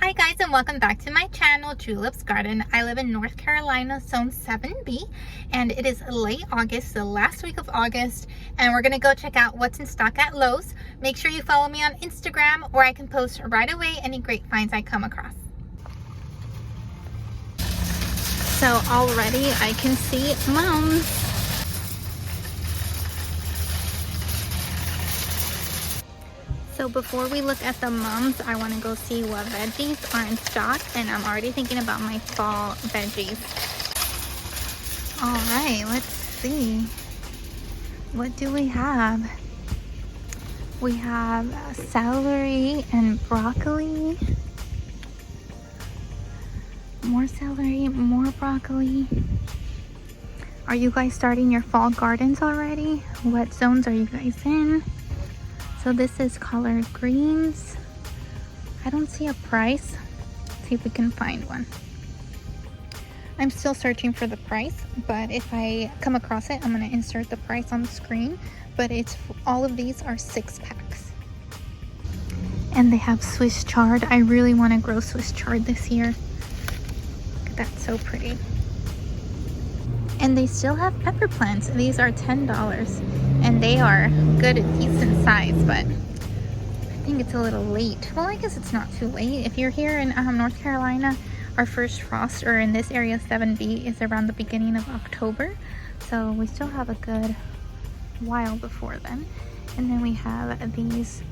Hi guys, and welcome back to my channel, Julip's Garden. I live in North Carolina, Zone 7B, and it is late August, the last week of August, and we're gonna go check out what's in stock at Lowe's. Make sure you follow me on Instagram, where I can post right away any great finds I come across. So already I can see mums. So before we look at the mums, I want to go see what veggies are in stock, and I'm already thinking about my fall veggies. All right, let's see. What do we have? We have celery and broccoli. More celery, more broccoli. Are you guys starting your fall gardens already? What zones are you guys in? So this is collard greens. I don't see a price. Let's see if we can find one. I'm still searching for the price, but if I come across it, I'm gonna insert the price on the screen. But it's all of these are 6 packs. And they have Swiss chard. I really want to grow Swiss chard this year. Look at that, so pretty. And they still have pepper plants. These are $10 and they are good, decent size, but I think it's a little late. Well, I guess it's not too late. If you're here in North Carolina, our first frost, or in this area 7B, is around the beginning of October. So we still have a good while before then. And then we have these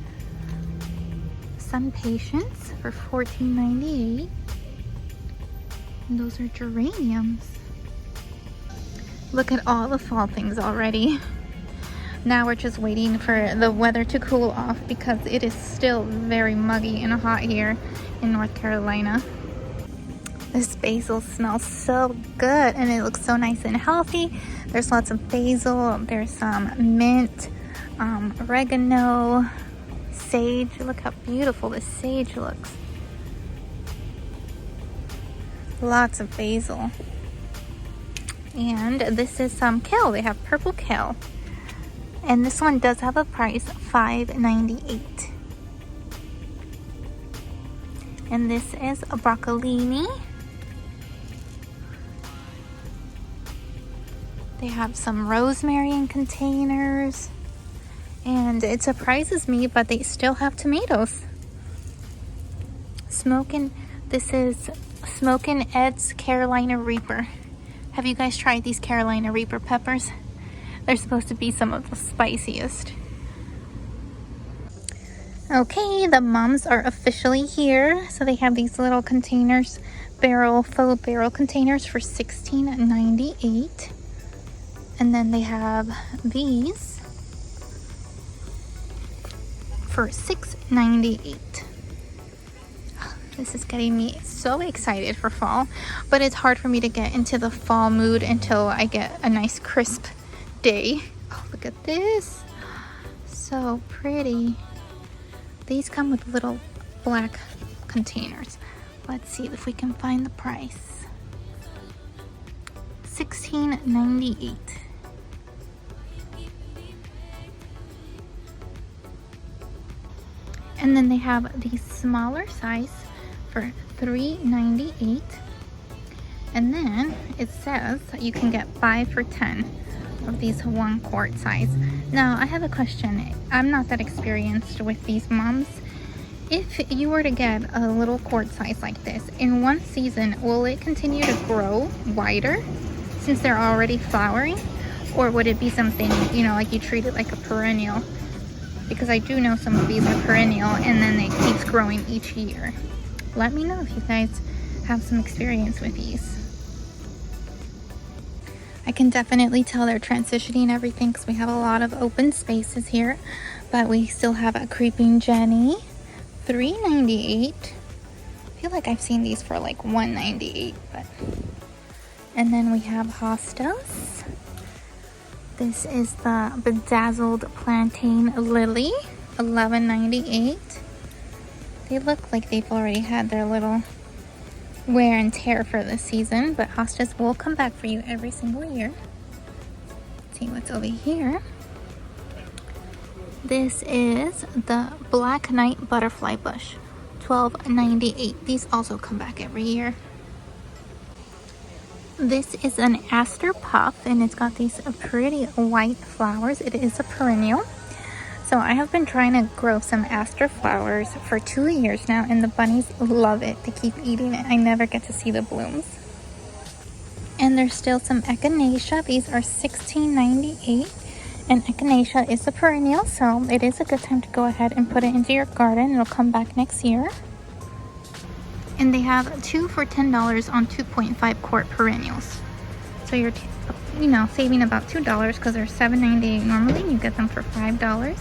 Sun Patience for $14.98. And those are geraniums. Look at all the fall things already. Now we're just waiting for the weather to cool off because it is still very muggy and hot here in North Carolina. This basil smells so good and it looks so nice and healthy. There's lots of basil, there's some mint, oregano, sage. Look how beautiful this sage looks. Lots of basil. And this is some kale. They have purple kale. And this one does have a price, $5.98. And this is a broccolini. They have some rosemary in containers. And it surprises me, but they still have tomatoes. This is Smokin' Ed's Carolina Reaper. Have you guys tried these Carolina Reaper peppers? They're supposed to be some of the spiciest. Okay, the mums are officially here. So they have these little containers, faux barrel containers for $16.98. And then they have these for $6.98. This is getting me so excited for fall, but it's hard for me to get into the fall mood until I get a nice crisp day. Oh, look at this. So pretty. These come with little black containers. Let's see if we can find the price. $16.98. And then they have the smaller size for $3.98. And then it says that you can get 5 for $10 of these 1 quart size. Now I have a question. I'm not that experienced with these mums. If you were to get a little quart size like this in one season, will it continue to grow wider since they're already flowering, or would it be something, you know, like you treat it like a perennial? Because I do know some of these are perennial and then it keeps growing each year. Let me know if you guys have some experience with these. I can definitely tell they're transitioning everything because we have a lot of open spaces here, but we still have a creeping Jenny, $3.98. I feel like I've seen these for like $1.98, but. And then we have hostas. This is the Bedazzled Plantain Lily, $11.98. They look like they've already had their little wear and tear for this season, but hostas will come back for you every single year. Let's see what's over here. This is the Black Knight Butterfly Bush, $12.98. These also come back every year. This is an aster puff, and it's got these pretty white flowers. It is a perennial. So I have been trying to grow some aster flowers for 2 years now, and the bunnies love it. They keep eating it. I never get to see the blooms. And there's still some echinacea. These are $16.98. And echinacea is a perennial, so it is a good time to go ahead and put it into your garden. It'll come back next year. And they have 2 for $10 on 2.5 quart perennials. So you're, saving about $2 because they're $7.98 normally. You get them for $5.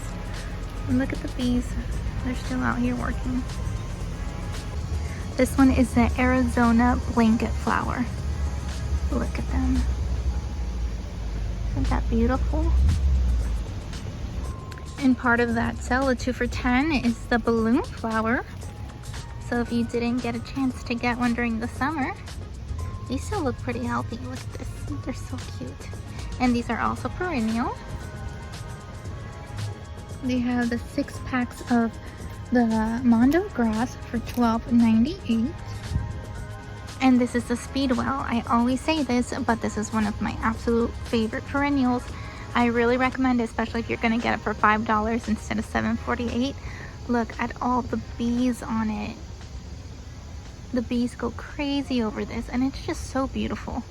And look at the bees. They're still out here working. This one is the Arizona blanket flower. Look at them. Isn't that beautiful? And part of that sale, the 2 for $10, is the balloon flower. So if you didn't get a chance to get one during the summer, these still look pretty healthy. Look at this. They're so cute. And these are also perennial. They have the 6 packs of the Mondo grass for $12.98. And this is the Speedwell. I always say this, but this is one of my absolute favorite perennials. I really recommend it, especially if you're going to get it for $5 instead of $7.48. Look at all the bees on it. The bees go crazy over this, and it's just so beautiful.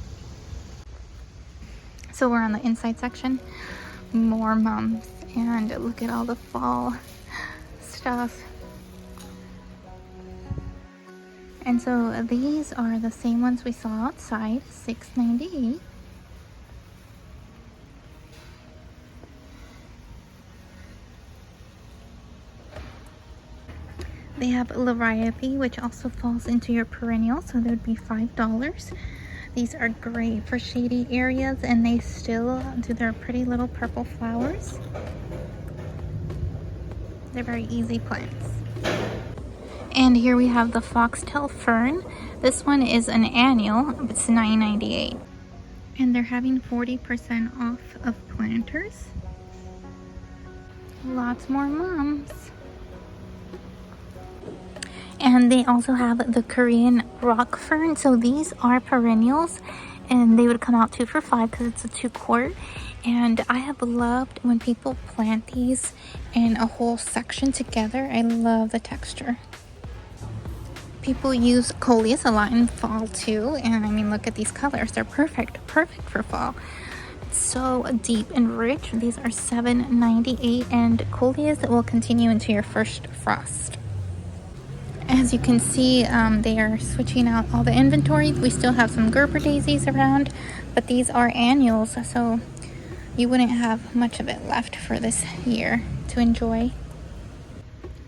So we're on the inside section. More mums. And look at all the fall stuff. And so these are the same ones we saw outside, $6.98. They have Liriope, which also falls into your perennial, so that would be $5. These are great for shady areas, and they still do their pretty little purple flowers. They're very easy plants. And here we have the foxtail fern. This one is an annual. It's $9.98. And they're having 40% off of planters. Lots more mums. And they also have the Korean rock fern. So these are perennials, and they would come out 2 for $5 because it's a 2 quart. And I have loved when people plant these in a whole section together. I love the texture. People use coleus a lot in fall too, and I mean, look at these colors. They're perfect for fall. It's so deep and rich. These are $7.98, and coleus will continue into your first frost. As you can see, they are switching out all the inventory. We still have some Gerber daisies around, but these are annuals, so you wouldn't have much of it left for this year to enjoy.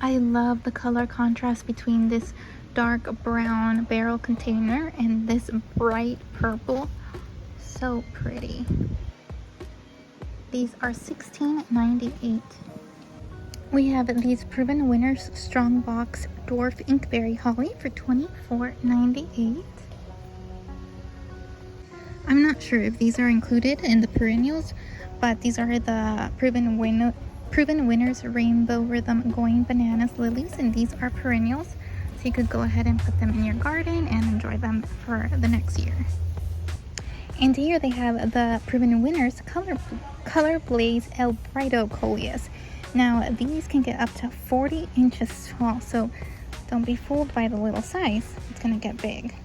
I love the color contrast between this dark brown barrel container and this bright purple. So pretty. These are $16.98. We have these Proven Winners Strong Box Dwarf Inkberry Holly for $24.98. I'm not sure if these are included in the perennials, but these are the Proven Winners Rainbow Rhythm Going Bananas Lilies, and these are perennials. So you could go ahead and put them in your garden and enjoy them for the next year. And here they have the Proven Winners Color Blaze El Brido Coleus. Now these can get up to 40 inches tall, so don't be fooled by the little size. It's gonna get big.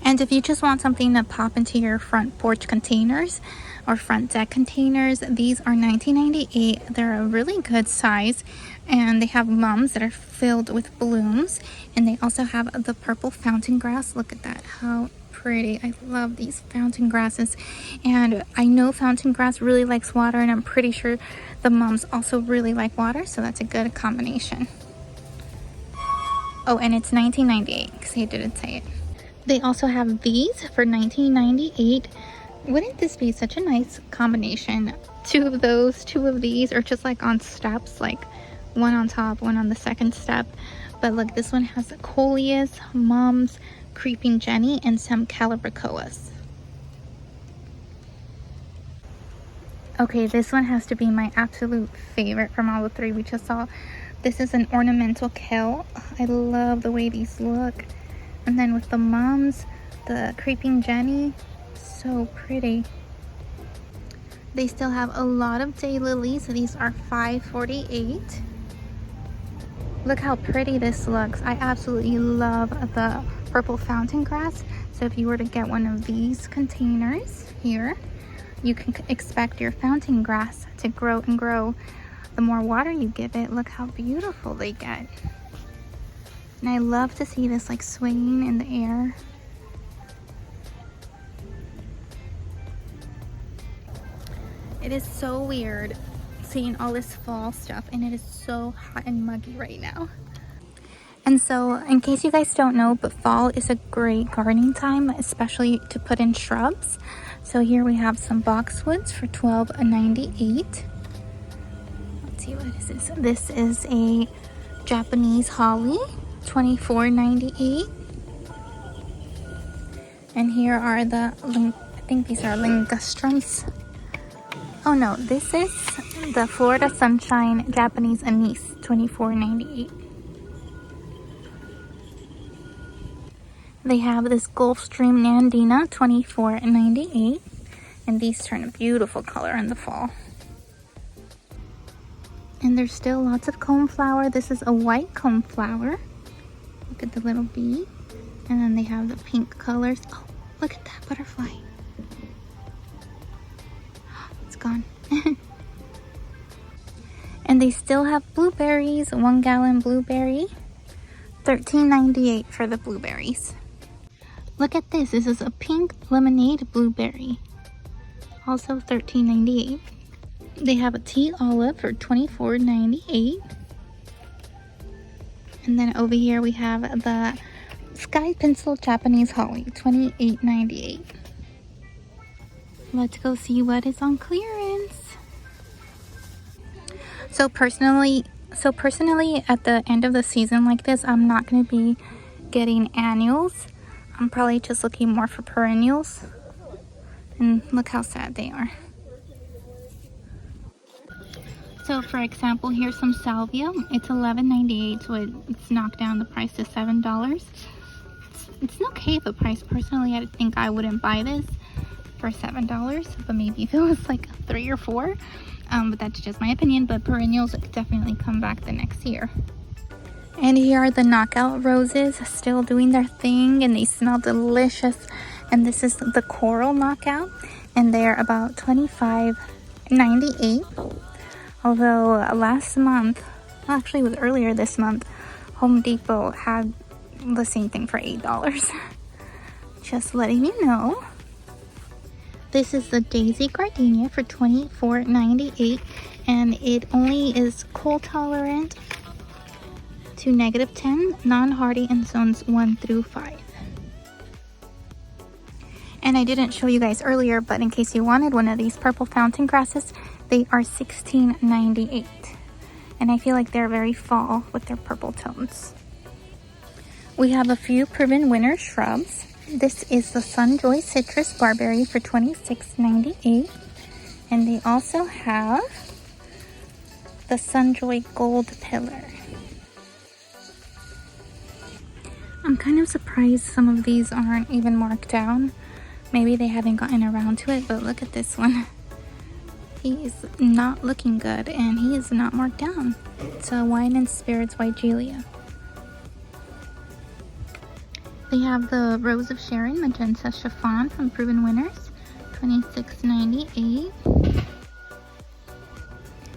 And if you just want something to pop into your front porch containers or front deck containers, these are $19.98. They're a really good size, and they have mums that are filled with blooms, and they also have the purple fountain grass. Look at that, how pretty. I love these fountain grasses, and I know fountain grass really likes water, and I'm pretty sure the mums also really like water, so that's a good combination. Oh, and it's $19.98 because I didn't say it. They also have these for $19.98. Wouldn't this be such a nice combination? 2 of those, 2 of these, or just like on steps, like one on top, one on the second step. But look, this one has coleus, mums, creeping jenny, and some calibrachoas. Okay, this one has to be my absolute favorite from all the 3 we just saw. This is an ornamental kale. I love the way these look. And then with the mums, the creeping Jenny, so pretty. They still have a lot of daylilies. These are $5.48. Look how pretty this looks. I absolutely love the purple fountain grass. So if you were to get one of these containers here, you can expect your fountain grass to grow and grow. The more water you give it, look how beautiful they get. And I love to see this like swinging in the air. It is so weird seeing all this fall stuff, and it is so hot and muggy right now. And so in case you guys don't know, but fall is a great gardening time, especially to put in shrubs. So here we have some boxwoods for $12.98. Let's see, what is this? This is a Japanese holly, $24.98. And here are the, I think these are lingustrums. Oh no, this is the Florida Sunshine Japanese anise, $24.98. They have this Gulfstream Nandina, $24.98. And these turn a beautiful color in the fall. And there's still lots of coneflower. This is a white coneflower. Look at the little bee. And then they have the pink colors. Oh, look at that butterfly. It's gone. And they still have blueberries, 1 gallon blueberry. $13.98 for the blueberries. Look at this. This is a pink lemonade blueberry. Also $13.98. They have a tea olive for $24.98. And then over here we have the Sky Pencil Japanese holly, $28.98. Let's go see what is on clearance. So personally at the end of the season like this, I'm not going to be getting annuals. I'm probably just looking more for perennials. And look how sad they are. So for example, here's some salvia. It's $11.98, so it's knocked down the price to $7. It's an okay the price. Personally, I think I wouldn't buy this for $7, but maybe if it was like $3 or $4. But that's just my opinion. But perennials definitely come back the next year. And here are the knockout roses, still doing their thing, and they smell delicious. And this is the coral knockout, and they're about $25.98. Although last month, well, actually it was earlier this month, Home Depot had the same thing for $8. Just letting you know. This is the Daisy Gardenia for $24.98, and it only is cold tolerant to -10, non-hardy in zones 1 through 5. And I didn't show you guys earlier, but in case you wanted one of these purple fountain grasses, they are $16.98. And I feel like they're very fall with their purple tones. We have a few proven winter shrubs. This is the Sunjoy Citrus Barberry for $26.98. And they also have the Sunjoy Gold Pillar. I'm kind of surprised some of these aren't even marked down. Maybe they haven't gotten around to it, but look at this one. He is not looking good, and he is not marked down. It's a Wine and Spirits Weigelia. They have the Rose of Sharon Magenta Chiffon from Proven Winners, $26.98.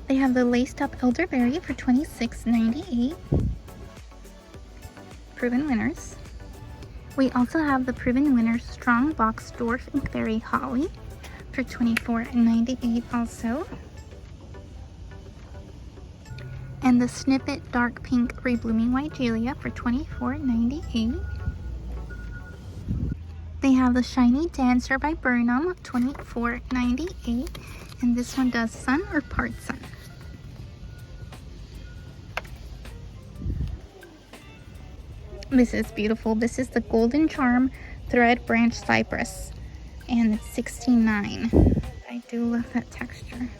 They have the Laced Up Elderberry for $26.98. Proven Winners. We also have the Proven Winners Strong Box Dwarf Inkberry Holly for $24.98 also. And the Snippet Dark Pink Reblooming Weigelia for $24.98. They have the Shiny Dancer by Burnham, $24.98. And this one does sun or part sun. This is beautiful. This is the Golden Charm Thread Branch Cypress, and it's $16.9. I do love that texture.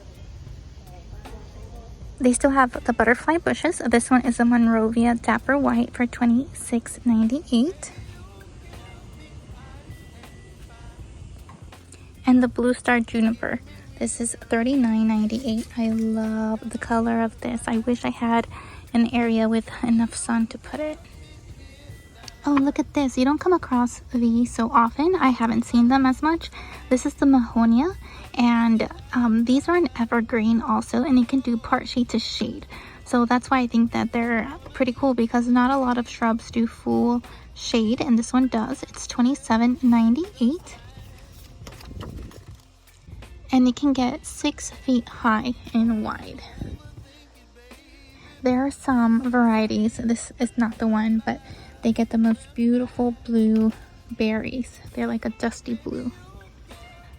they still have the butterfly bushes. This one is a Monrovia Dapper White for $26.98. And the Blue Star Juniper. This is $39.98. I love the color of this. I wish I had an area with enough sun to put it. Oh, look at this. You don't come across these so often. I haven't seen them as much. This is the Mahonia, and these are an evergreen also, and they can do part shade to shade. So that's why I think that they're pretty cool, because not a lot of shrubs do full shade, and this one does. It's $27.98. And it can get 6 feet high and wide. There are some varieties, this is not the one, but they get the most beautiful blue berries. They're like a dusty blue.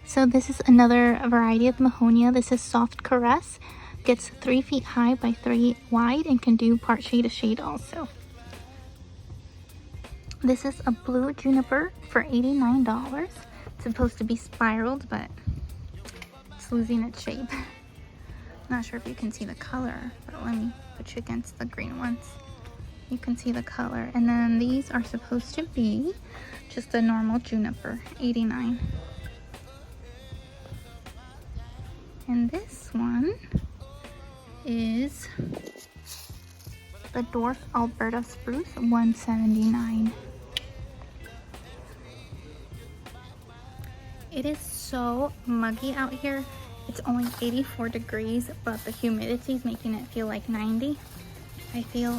So this is another variety of Mahonia. This is Soft Caress. Gets 3 feet high by 3 wide and can do part shade to shade also. This is a blue juniper for $89. It's supposed to be spiraled, but it's losing its shape. Not sure if you can see the color, but let me put you against the green ones. You can see the color. And then these are supposed to be just a normal juniper, $89. And this one is the Dwarf Alberta Spruce, $179. It is so muggy out here. It's only 84 degrees, but the humidity is making it feel like 90. I feel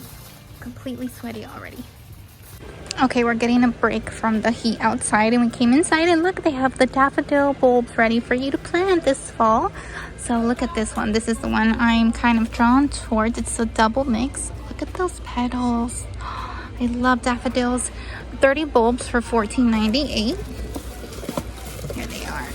completely sweaty already. Okay, we're getting a break from the heat outside, and we came inside, and look, they have the daffodil bulbs ready for you to plant this fall. So look at this one. This is the one I'm kind of drawn towards. It's a double mix. Look at those petals. I love daffodils. 30 bulbs for $14.98. Here they are.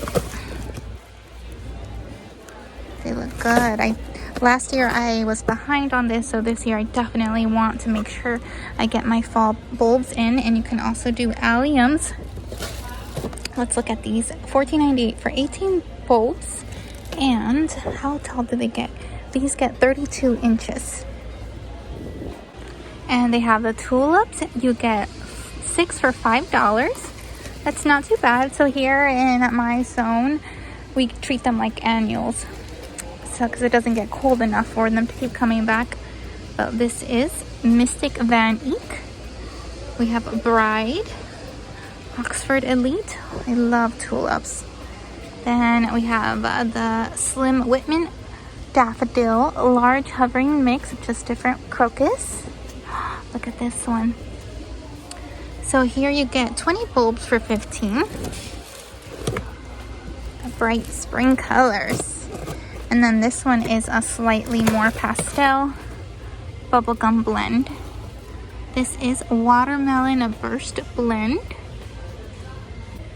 They look good. Last year I was behind on this, so this year I definitely want to make sure I get my fall bulbs in. And you can also do alliums. Let's look at these. $14.98 for 18 bulbs. And how tall do they get? These get 32 inches. And they have the tulips. You get 6 for $5. That's not too bad. So here in my zone, we treat them like annuals. So because it doesn't get cold enough for them to keep coming back. But this is Mystic Van Eyck. We have Bride, Oxford Elite. I love tulips. Then we have the Slim Whitman Daffodil Large Hovering Mix, just different crocus. Look at this one. So here you get 20 bulbs for $15. The bright spring colors. And then this one is a slightly more pastel bubblegum blend. This is Watermelon Burst Blend.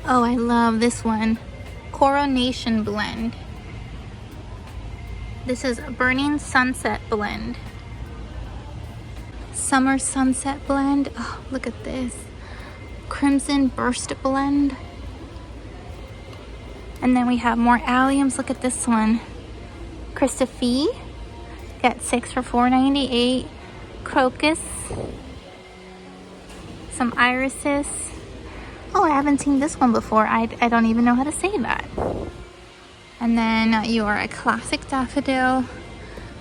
Oh, I love this one. Coronation Blend. This is Burning Sunset Blend. Summer Sunset Blend. Oh, look at this. Crimson Burst Blend. And then we have more alliums. Look at this one. Christophe. Get 6 for $4.98. Crocus. Some irises. Oh, I haven't seen this one before. I don't even know how to say that. And then your classic daffodil,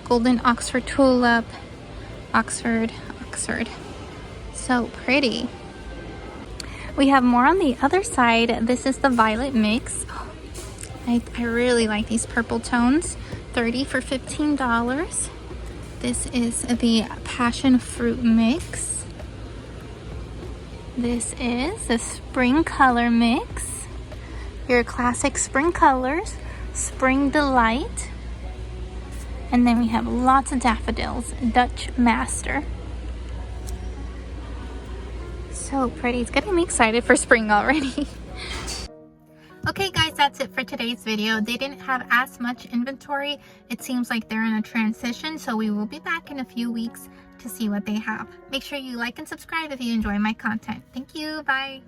golden Oxford tulip, Oxford. So pretty. We have more on the other side. This is the violet mix. I really like these purple tones. 30 for $15. This is the passion fruit mix. This is the spring color mix. Your classic spring colors. Spring Delight. And then we have lots of daffodils. Dutch Master. So pretty. It's getting me excited for spring already. Okay guys, that's it for today's video. They didn't have as much inventory. It seems like they're in a transition, so we will be back in a few weeks to see what they have. Make sure you like and subscribe if you enjoy my content. Thank you. Bye.